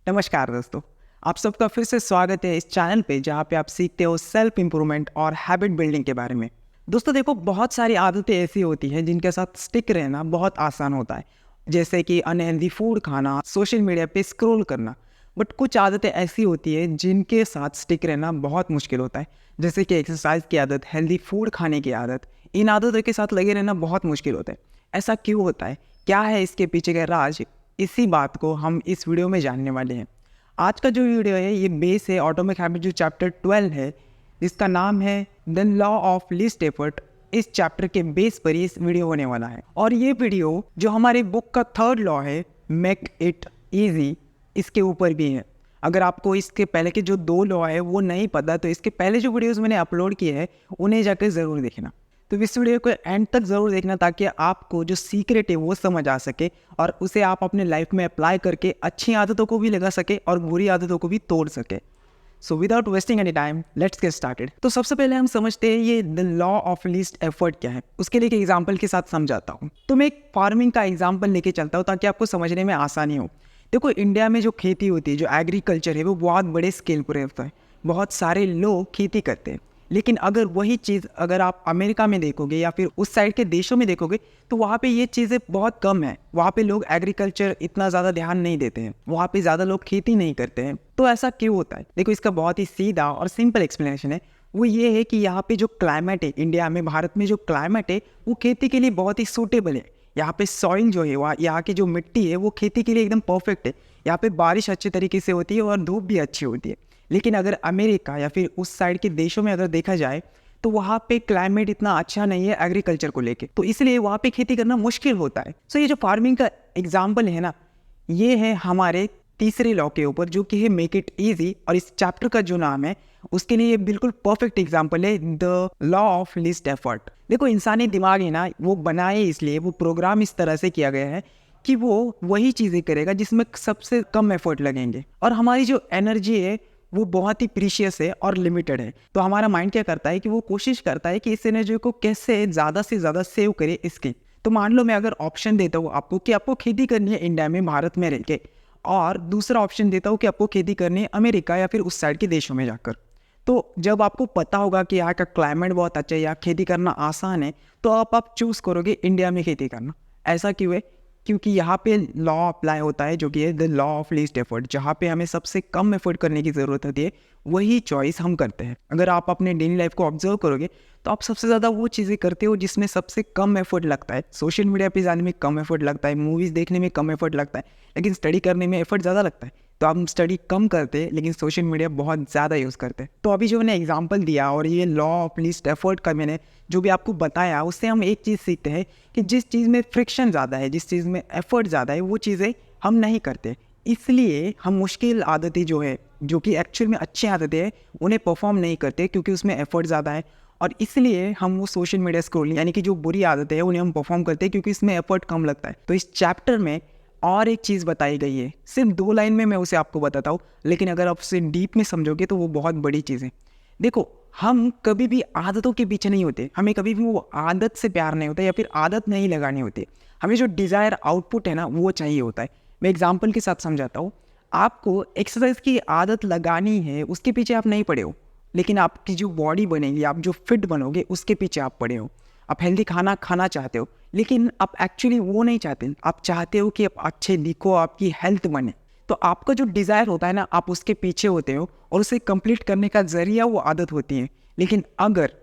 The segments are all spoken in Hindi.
नमस्कार दोस्तों, आप सबका फिर से स्वागत है इस चैनल पे जहाँ पे आप सीखते हो सेल्फ इम्प्रूवमेंट और हैबिट बिल्डिंग के बारे में। दोस्तों देखो, बहुत सारी आदतें ऐसी होती हैं जिनके साथ स्टिक रहना बहुत आसान होता है, जैसे कि अनहेल्दी फूड खाना, सोशल मीडिया पे स्क्रॉल करना। बट कुछ आदतें ऐसी होती है जिनके साथ स्टिक रहना बहुत मुश्किल होता है, जैसे कि एक्सरसाइज की आदत, हेल्दी फूड खाने की आदत। इन आदतों के साथ लगे रहना बहुत मुश्किल होता है। ऐसा क्यों होता है, क्या है इसके पीछे का राज, इसी बात को हम इस वीडियो में जानने वाले हैं। आज का जो वीडियो है ये बेस है एटॉमिक हैबिट जो चैप्टर 12 है, जिसका नाम है the law of least effort. इस चैप्टर के बेस पर ही इस वीडियो होने वाला है और ये वीडियो जो हमारे बुक का थर्ड लॉ है, मेक इट इजी, इसके ऊपर भी है। अगर आपको इसके पहले के जो 2 लॉ है वो नहीं पता तो इसके पहले जो वीडियोस मैंने अपलोड किए हैं उन्हें जाकर ज़रूर देखना। तो इस वीडियो को एंड तक ज़रूर देखना ताकि आपको जो सीक्रेट है वो समझ आ सके और उसे आप अपने लाइफ में अप्लाई करके अच्छी आदतों को भी लगा सके और बुरी आदतों को भी तोड़ सके। So without wasting any time let's get started. तो सबसे पहले हम समझते हैं ये the law of least effort क्या है। उसके लिए एक एग्जाम्पल के साथ समझाता हूँ। तो मैं एक फार्मिंग का एग्जाम्पल लेके चलता हूँ ताकि आपको समझने में आसानी हो। देखो, इंडिया में जो खेती होती है, जो एग्रीकल्चर है, वो बहुत बड़े स्केल पर होता है। बहुत सारे लोग खेती करते हैं। लेकिन अगर वही चीज़ अगर आप अमेरिका में देखोगे या फिर उस साइड के देशों में देखोगे तो वहाँ पे ये चीज़ें बहुत कम है। वहाँ पे लोग एग्रीकल्चर इतना ज़्यादा ध्यान नहीं देते हैं, वहाँ पे ज़्यादा लोग खेती नहीं करते हैं। तो ऐसा क्यों होता है? देखो, इसका बहुत ही सीधा और सिंपल एक्सप्लेनेशन है। वो ये है कि यहाँ पे जो क्लाइमेट है, इंडिया में, भारत में जो क्लाइमेट है वो खेती के लिए बहुत ही सूटेबल है। यहाँ पे सॉइल जो है, वहाँ यहाँ की जो मिट्टी है वो खेती के लिए एकदम परफेक्ट है। यहाँ पे बारिश अच्छे तरीके से होती है और धूप भी अच्छी होती है। लेकिन अगर अमेरिका या फिर उस साइड के देशों में अगर देखा जाए तो वहाँ पे क्लाइमेट इतना अच्छा नहीं है एग्रीकल्चर को लेके, तो इसलिए वहाँ पे खेती करना मुश्किल होता है। सो ये जो फार्मिंग का एग्जाम्पल है ना, ये है हमारे तीसरे लॉ के ऊपर जो कि है मेक इट ईजी, और इस चैप्टर का जो नाम है उसके लिए बिल्कुल परफेक्ट एग्जाम्पल है the law of least effort. देखो, इंसानी दिमाग है ना, वो बनाए इसलिए, वो प्रोग्राम इस तरह से किया गया है कि वो वही चीज़ें करेगा जिसमें सबसे कम एफर्ट लगेंगे। और हमारी जो एनर्जी है वो बहुत ही प्रीशियस है और लिमिटेड है। तो हमारा माइंड क्या करता है कि वो कोशिश करता है कि इस एनर्जी को कैसे ज़्यादा से ज़्यादा सेव करे इसकी। तो मान लो मैं अगर ऑप्शन देता हूँ आपको कि आपको खेती करनी है इंडिया में, भारत में रह के, और दूसरा ऑप्शन देता हूँ कि आपको खेती करनी है अमेरिका या फिर उस साइड के देशों में जाकर। तो जब आपको पता होगा कि यहाँ का क्लाइमेट बहुत अच्छा है, यहाँ खेती करना आसान है, तो आप चूज़ करोगे इंडिया में खेती करना। ऐसा क्यों है? क्योंकि यहाँ पे लॉ अप्लाई होता है जो कि है the law of least effort. जहाँ पे हमें सबसे कम एफर्ट करने की ज़रूरत होती है वही चॉइस हम करते हैं। अगर आप अपने डेली लाइफ को ऑब्जर्व करोगे तो आप सबसे ज़्यादा वो चीज़ें करते हो जिसमें सबसे कम एफर्ट लगता है। सोशल मीडिया पे जाने में कम एफर्ट लगता है, मूवीज़ देखने में कम एफर्ट लगता है, लेकिन स्टडी करने में एफर्ट ज़्यादा लगता है। तो हम स्टडी कम करते हैं लेकिन सोशल मीडिया बहुत ज़्यादा यूज़ करते हैं। तो अभी जो मैंने एग्जांपल दिया और ये लॉ ऑफ लीस्ट एफर्ट का मैंने जो भी आपको बताया, उससे हम एक चीज़ सीखते हैं कि जिस चीज़ में फ्रिक्शन ज़्यादा है, जिस चीज़ में एफर्ट ज़्यादा है, वो चीज़ें हम नहीं करते। इसलिए हम मुश्किल आदतें जो है, जो कि एक्चुअल में अच्छी आदतें हैं, उन्हें परफॉर्म नहीं करते क्योंकि उसमें एफर्ट ज़्यादा है। और इसलिए हम वो सोशल मीडिया स्क्रॉलिंग यानी कि जो बुरी आदतें हैं उन्हें हम परफॉर्म करते हैं क्योंकि इसमें एफर्ट कम लगता है। तो इस चैप्टर में और एक चीज़ बताई गई है, सिर्फ 2 लाइन में मैं उसे आपको बताता हूँ, लेकिन अगर आप उसे डीप में समझोगे तो वो बहुत बड़ी चीज़ है। देखो, हम कभी भी आदतों के पीछे नहीं होते, हमें कभी भी वो आदत से प्यार नहीं होता या फिर आदत नहीं लगानी होती। हमें जो डिज़ायर आउटपुट है ना वो चाहिए होता है। मैं एग्जांपल के साथ समझाता हूँ। आपको एक्सरसाइज की आदत लगानी है, उसके पीछे आप नहीं पड़े हो, लेकिन आपकी जो बॉडी बनेगी, आप जो फिट बनोगे, उसके पीछे आप पड़े हो। आप हेल्दी खाना खाना चाहते हो, लेकिन आप एक्चुअली वो नहीं चाहते। आप चाहते हो कि आप अच्छे दिखो, आपकी हेल्थ बने। तो आपका जो डिज़ायर होता है ना, आप उसके पीछे होते हो और उसे कंप्लीट करने का ज़रिया वो आदत होती है। लेकिन अगर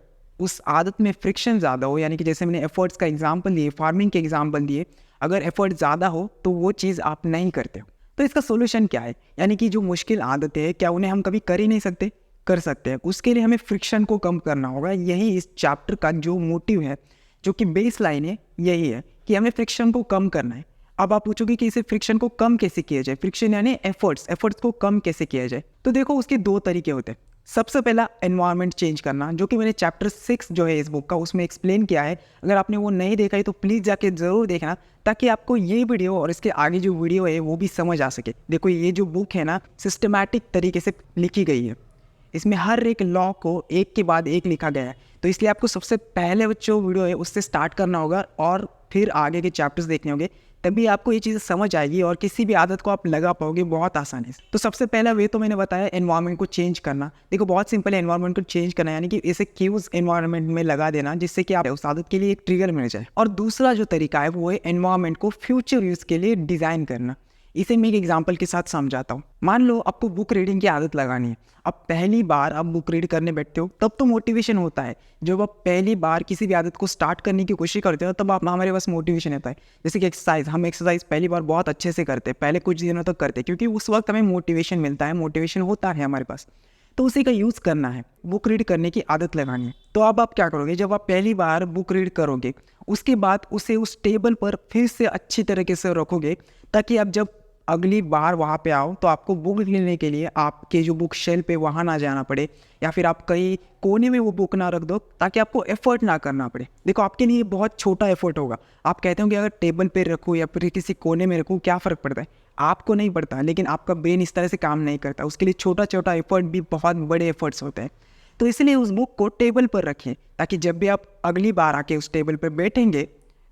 उस आदत में फ्रिक्शन ज़्यादा हो, यानी कि जैसे मैंने एफर्ट्स का एग्जांपल दिए, फार्मिंग के एग्जांपल दिए, अगर एफर्ट ज़्यादा हो तो वो चीज़ आप नहीं करते हो। तो इसका सोल्यूशन क्या है? यानी कि जो मुश्किल आदतें हैं, क्या उन्हें हम कभी कर ही नहीं सकते? कर सकते हैं। उसके लिए हमें फ्रिक्शन को कम करना होगा। यही इस चैप्टर का जो मोटिव है, जो कि बेस लाइन है, यही है कि हमें फ्रिक्शन को कम करना है। अब आप पूछोगे कि इसे फ्रिक्शन को कम कैसे किया जाए? फ्रिक्शन यानी एफर्ट्स को कम कैसे किया जाए? तो देखो, उसके 2 तरीके होते हैं। सबसे पहला एनवायरनमेंट चेंज करना, जो कि मैंने चैप्टर 6 जो है इस बुक का, उसमें एक्सप्लेन किया है। अगर आपने वो नहीं देखा है तो प्लीज़ जाके ज़रूर देखना, ताकि आपको ये वीडियो और इसके आगे जो वीडियो है वो भी समझ आ सके। देखो, ये जो बुक है ना, सिस्टमैटिक तरीके से लिखी गई है। इसमें हर एक लॉ को एक के बाद एक लिखा गया है। तो इसलिए आपको सबसे पहले जो वीडियो है उससे स्टार्ट करना होगा और फिर आगे के चैप्टर्स देखने होंगे, तभी आपको ये चीज़ें समझ आएगी और किसी भी आदत को आप लगा पाओगे बहुत आसानी से। तो सबसे पहला वे तो मैंने बताया एनवायरनमेंट को चेंज करना। देखो बहुत सिंपल है एनवायरनमेंट को चेंज करना, यानी कि इसे क्यूज एनवायरनमेंट में लगा देना जिससे कि आप उस आदत के लिए एक ट्रिगर मिल जाए। और दूसरा जो तरीका है वो है एनवायरनमेंट को फ्यूचर यूज़ के लिए डिज़ाइन करना। इसे मैं एक एग्जांपल के साथ समझाता हूँ। मान लो आपको बुक रीडिंग की आदत लगानी है। अब पहली बार आप बुक रीड करने बैठते हो तब तो मोटिवेशन होता है। जब आप पहली बार किसी भी आदत को स्टार्ट करने की कोशिश करते हो तब आप हमारे पास मोटिवेशन होता है। जैसे कि एक्सरसाइज, हम एक्सरसाइज पहली बार बहुत अच्छे से करते हैं, पहले कुछ दिनों तक करते हैं क्योंकि उस वक्त हमें मोटिवेशन मिलता है, मोटिवेशन होता है हमारे पास। तो उसी का यूज़ करना है, बुक रीड करने की आदत लगानी है। तो अब आप क्या करोगे, जब आप पहली बार बुक रीड करोगे उसके बाद उसे उस टेबल पर फिर से अच्छी तरीके से रखोगे ताकि आप जब अगली बार वहाँ पे आओ तो आपको बुक लेने के लिए आपके जो बुक शेल्फ पे वहाँ ना जाना पड़े, या फिर आप कहीं कोने में वो बुक ना रख दो ताकि आपको एफर्ट ना करना पड़े। देखो आपके लिए बहुत छोटा एफर्ट होगा। आप कहते हो कि अगर टेबल पे रखूँ या फिर किसी कोने में रखूँ क्या फ़र्क पड़ता है, आपको नहीं पड़ता, लेकिन आपका ब्रेन इस तरह से काम नहीं करता। उसके लिए छोटा छोटा एफर्ट भी बहुत बड़े एफर्ट्स होते हैं। तो इसलिए उस बुक को टेबल पर रखें ताकि जब भी आप अगली बार आके उस टेबल पर बैठेंगे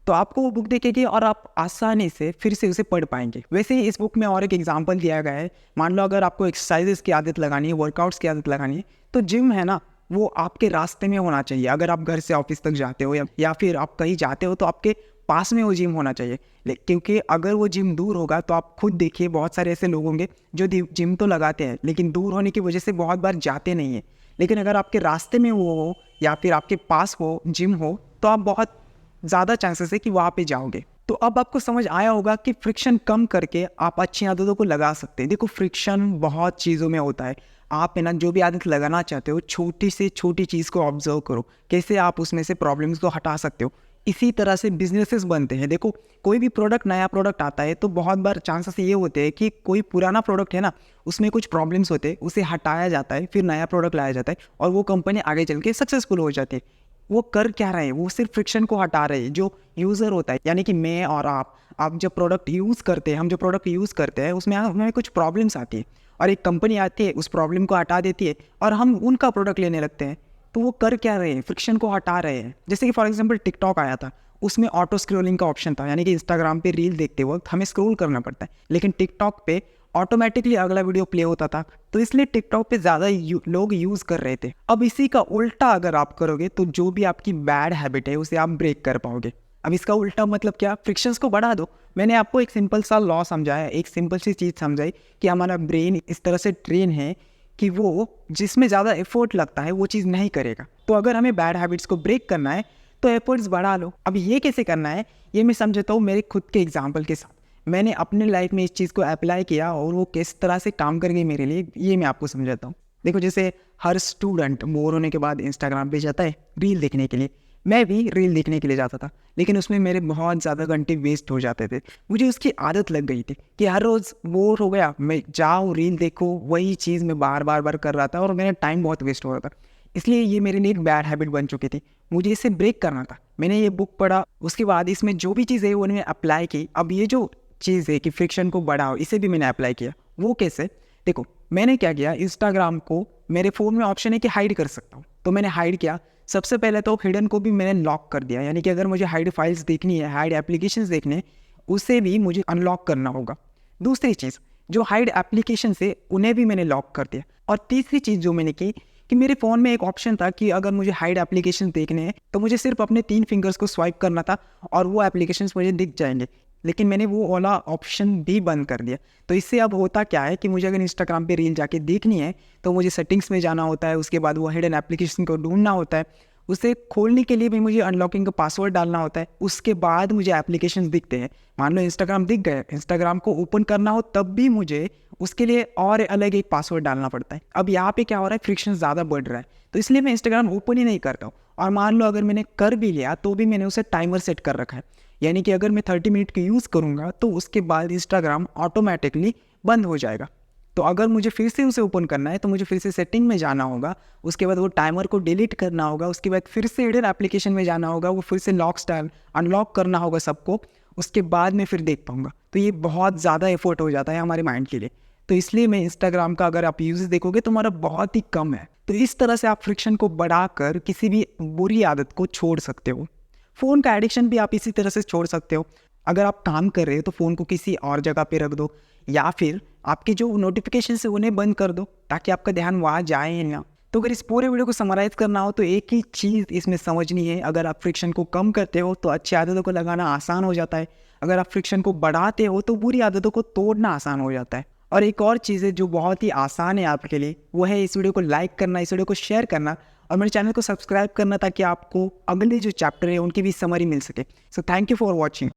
तो आपको वो बुक दिखेगी और आप आसानी से फिर से उसे पढ़ पाएंगे। वैसे ही इस बुक में और एक एग्जांपल दिया गया है। मान लो अगर आपको एक्सरसाइजेस की आदत लगानी है, वर्कआउट्स की आदत लगानी है, तो जिम है ना वो आपके रास्ते में होना चाहिए। अगर आप घर से ऑफिस तक जाते हो या फिर आप कहीं जाते हो तो आपके पास में वो जिम होना चाहिए। क्योंकि अगर वो जिम दूर होगा तो आप खुद देखिए बहुत सारे ऐसे लोग होंगे जो जिम तो लगाते हैं लेकिन दूर होने की वजह से बहुत बार जाते नहीं हैं। लेकिन अगर आपके रास्ते में वो हो या फिर आपके पास वो जिम हो तो आप बहुत ज़्यादा चांसेस है कि वहाँ पे जाओगे। तो अब आपको समझ आया होगा कि फ्रिक्शन कम करके आप अच्छी आदतों को लगा सकते हैं। देखो फ्रिक्शन बहुत चीज़ों में होता है। आप है ना जो भी आदत लगाना चाहते हो छोटी से छोटी चीज़ को ऑब्जर्व करो, कैसे आप उसमें से प्रॉब्लम्स को हटा सकते हो। इसी तरह से बिजनेसेस बनते हैं। देखो कोई भी प्रोडक्ट, नया प्रोडक्ट आता है तो बहुत बार चांसेस ये होते हैं कि कोई पुराना प्रोडक्ट है ना उसमें कुछ प्रॉब्लम्स होते हैं, उसे हटाया जाता है, फिर नया प्रोडक्ट लाया जाता है और वो कंपनी आगे चल के सक्सेसफुल हो जाती है। वो कर क्या रहे हैं, वो सिर्फ फ्रिक्शन को हटा रहे हैं। जो यूज़र होता है यानी कि मैं और आप जब प्रोडक्ट यूज़ करते हैं, हम जो प्रोडक्ट यूज़ करते हैं उसमें हमें कुछ प्रॉब्लम्स आती है और एक कंपनी आती है उस प्रॉब्लम को हटा देती है और हम उनका प्रोडक्ट लेने लगते हैं। तो वो कर क्या रहे हैं, फ्रिक्शन को हटा रहे हैं। जैसे कि फॉर एग्जांपल टिकटॉक आया था, उसमें ऑटो स्क्रोलिंग का ऑप्शन था, यानी कि इंस्टाग्राम पे रील देखते वक्त हमें स्क्रोल करना पड़ता है, लेकिन टिकटॉक पे ऑटोमेटिकली अगला वीडियो प्ले होता था। तो इसलिए टिकटॉक पे ज़्यादा लोग यूज़ कर रहे थे। अब इसी का उल्टा अगर आप करोगे तो जो भी आपकी बैड हैबिट है उसे आप ब्रेक कर पाओगे। अब इसका उल्टा मतलब क्या, फ्रिक्शंस को बढ़ा दो। मैंने आपको एक सिंपल सा लॉ समझाया, एक सिंपल सी चीज़ समझाई कि हमारा ब्रेन इस तरह से ट्रेन है कि वो जिसमें ज़्यादा एफर्ट लगता है वो चीज़ नहीं करेगा। तो अगर हमें बैड हैबिट्स को ब्रेक करना है तो एफर्ट्स बढ़ा लो। अब ये कैसे करना है ये मैं समझाता हूँ मेरे खुद के एग्जाम्पल के साथ। मैंने अपने लाइफ में इस चीज़ को अप्लाई किया और वो किस तरह से काम कर गई मेरे लिए, ये मैं आपको समझाता हूँ। देखो जैसे हर स्टूडेंट बोर होने के बाद इंस्टाग्राम पे जाता है रील देखने के लिए। मैं भी रील देखने के लिए जाता था, लेकिन उसमें मेरे बहुत ज़्यादा घंटे वेस्ट हो जाते थे। मुझे उसकी आदत लग गई थी कि हर रोज़ बोर हो गया मैं जाऊँ रील देखो, वही चीज़ मैं बार बार कर रहा था और मेरा टाइम बहुत वेस्ट हो रहा था। इसलिए ये मेरे लिए एक बैड हैबिट बन चुकी थी। मुझे इसे ब्रेक करना था। मैंने ये बुक पढ़ा, उसके बाद इसमें जो भी चीज़ें वो मैंने अप्लाई की। अब ये जो चीज़ है कि फ्रिक्शन को बढ़ाओ, इसे भी मैंने अप्लाई किया। वो कैसे, देखो मैंने क्या किया, इंस्टाग्राम को मेरे फ़ोन में ऑप्शन है कि हाइड कर सकता हूँ, तो मैंने हाइड किया। सबसे पहले तो हिडन को भी मैंने लॉक कर दिया, यानी कि अगर मुझे हाइड फाइल्स देखनी है, हाइड एप्लीकेशंस देखने हैं, उसे भी मुझे अनलॉक करना होगा। दूसरी चीज़, जो हाइड एप्लीकेशन है उन्हें भी मैंने लॉक कर दिया। और तीसरी चीज़ जो मैंने की कि मेरे फ़ोन में एक ऑप्शन था कि अगर मुझे हाइड एप्लीकेशन देखने हैं तो मुझे सिर्फ अपने 3 फिंगर्स को स्वाइप करना था और वो एप्लीकेशंस मुझे दिख जाएंगे। लेकिन मैंने वो वाला ऑप्शन भी बंद कर दिया। तो इससे अब होता क्या है कि मुझे अगर इंस्टाग्राम पे रील जाके देखनी है तो मुझे सेटिंग्स में जाना होता है, उसके बाद वो हिडन एप्लीकेशन को ढूंढना होता है, उसे खोलने के लिए भी मुझे अनलॉकिंग का पासवर्ड डालना होता है, उसके बाद मुझे एप्लीकेशंस दिखते हैं। मान लो इंस्टाग्राम दिख गए, इंस्टाग्राम को ओपन करना हो तब भी मुझे उसके लिए और अलग एक पासवर्ड डालना पड़ता है। अब यहाँ पे क्या हो रहा है, फ्रिक्शन ज़्यादा बढ़ रहा है, तो इसलिए मैं इंस्टाग्राम ओपन ही नहीं करता हूँ। और मान लो अगर मैंने कर भी लिया तो भी मैंने उसे टाइमर सेट कर रखा है, यानी कि अगर मैं 30 मिनट की यूज़ करूँगा तो उसके बाद इंस्टाग्राम ऑटोमेटिकली बंद हो जाएगा। तो अगर मुझे फिर से उसे ओपन करना है तो मुझे फिर से सेटिंग में जाना होगा, उसके बाद वो टाइमर को डिलीट करना होगा, उसके बाद फिर से हिडन एप्लीकेशन में जाना होगा, वो फिर से लॉक स्टाइल अनलॉक करना होगा सबको, उसके बाद मैं फिर देख पाऊँगा। तो ये बहुत ज़्यादा एफर्ट हो जाता है हमारे माइंड के लिए। तो इसलिए मैं इंस्टाग्राम का अगर आप यूज़ देखोगे तो हमारा बहुत ही कम है। तो इस तरह से आप फ्रिक्शन को बढ़ाकर किसी भी बुरी आदत को छोड़ सकते हो। फ़ोन का एडिक्शन भी आप इसी तरह से छोड़ सकते हो। अगर आप काम कर रहे हो तो फ़ोन को किसी और जगह पे रख दो, या फिर आपके जो नोटिफिकेशन है उन्हें बंद कर दो ताकि आपका ध्यान वहाँ जाए ही ना। तो अगर इस पूरे वीडियो को समराइज़ करना हो तो एक ही चीज़ इसमें समझनी है, अगर आप फ्रिक्शन को कम करते हो तो अच्छी आदतों को लगाना आसान हो जाता है, अगर आप फ्रिक्शन को बढ़ाते हो तो बुरी आदतों को तोड़ना आसान हो जाता है। और एक और चीज़ है जो बहुत ही आसान है आपके लिए, वो है इस वीडियो को लाइक करना, इस वीडियो को शेयर करना और मेरे चैनल को सब्सक्राइब करना, ताकि आपको अगले जो चैप्टर है उनकी भी समरी मिल सके। So thank you for watching.